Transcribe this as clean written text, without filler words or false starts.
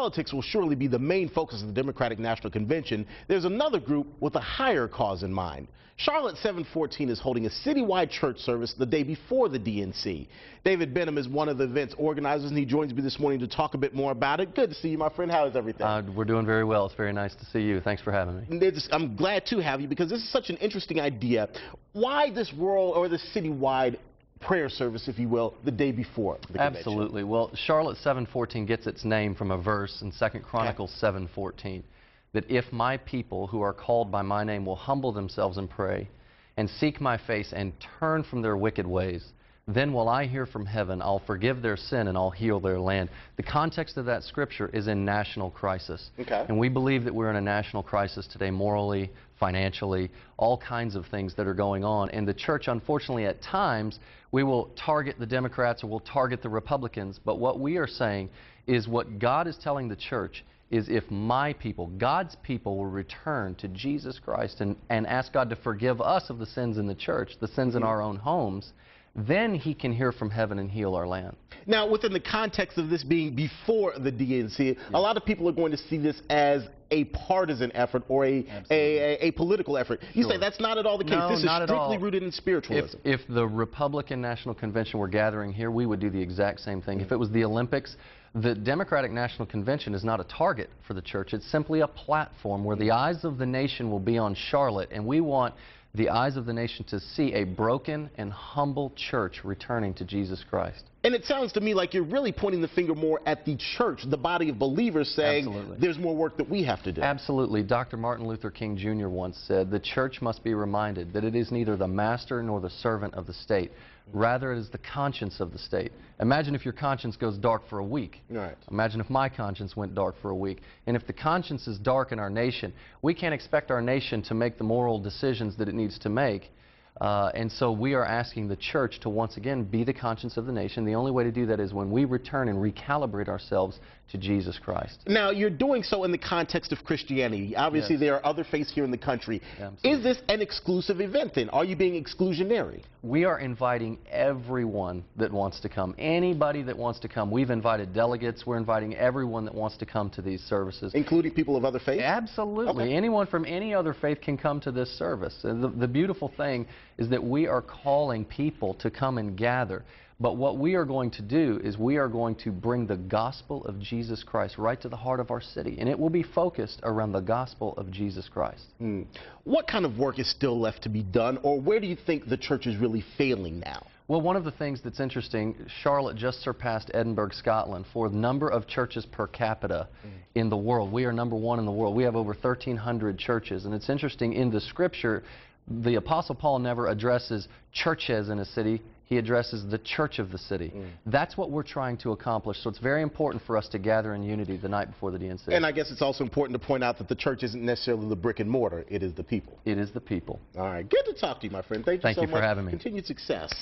politics will surely be the main focus of the Democratic National Convention, there's another group with a higher cause in mind. Charlotte714 is holding a citywide church service the day before the DNC. David Benham is one of the event's organizers, and he joins me this morning to talk a bit more about it. Good to see you, my friend. How is everything? We're doing very well. It's very nice to see you. Thanks for having me. I'm glad to have you because this is such an interesting idea. Why this world or this citywide prayer service, if you will, the day before the convention? Absolutely. Well, Charlotte714 gets its name from a verse in 2 Chronicles 7:14. That if my people who are called by my name will humble themselves and pray and seek my face and turn from their wicked ways, then will I hear from heaven, I'll forgive their sin and I'll heal their land. The context of that scripture is in national crisis. Okay. And we believe that we're in a national crisis today, morally, financially, all kinds of things that are going on. And the church, unfortunately, at times, we will target the Democrats or we'll target the Republicans. But what we are saying is what God is telling the church is if my people, God's people, will return to Jesus Christ and ask God to forgive us of the sins in the church, the sins in our own homes, then He can hear from heaven and heal our land. Now, within the context of this being before the DNC, a lot of people are going to see this as a partisan effort or a political effort. You say that's not at all the case. No, this is not at all. strictly rooted in spiritualism. If the Republican National Convention were gathering here, we would do the exact same thing. If it was the Olympics, the Democratic National Convention is not a target for the church. It's simply a platform where the eyes of the nation will be on Charlotte, and we want the eyes of the nation to see a broken and humble church returning to Jesus Christ. And it sounds to me like you're really pointing the finger more at the church, the body of believers, saying there's more work that we have to do. Absolutely. Dr. Martin Luther King Jr. once said, the church must be reminded that it is neither the master nor the servant of the state. Rather, it is the conscience of the state. Imagine if your conscience goes dark for a week. Right. Imagine if my conscience went dark for a week. And if the conscience is dark in our nation, we can't expect our nation to make the moral decisions that it needs to make. And so we are asking the church to once again be the conscience of the nation. The only way to do that is when we return and recalibrate ourselves to Jesus Christ. Now, you're doing so in the context of Christianity. Obviously, there are other faiths here in the country. Absolutely. Is this an exclusive event then? Are you being exclusionary? We are inviting everyone that wants to come. Anybody that wants to come. We've invited delegates. We're inviting everyone that wants to come to these services. Including people of other faiths? Absolutely. Okay. Anyone from any other faith can come to this service. The beautiful thing is that we are calling people to come and gather. But what we are going to do is we are going to bring the gospel of Jesus Christ right to the heart of our city. And it will be focused around the gospel of Jesus Christ. What kind of work is still left to be done, or where do you think the church is really failing now? Well, one of the things that's interesting, Charlotte just surpassed Edinburgh, Scotland for the number of churches per capita in the world. We are #1 in the world. We have over 1,300 churches. And it's interesting, in the scripture, the Apostle Paul never addresses churches in a city. He addresses the church of the city. That's what we're trying to accomplish. So it's very important for us to gather in unity the night before the DNC. And I guess it's also important to point out that the church isn't necessarily the brick and mortar. It is the people. It is the people. All right. Good to talk to you, my friend. Thank you so much. Thank you for having me. Continued success.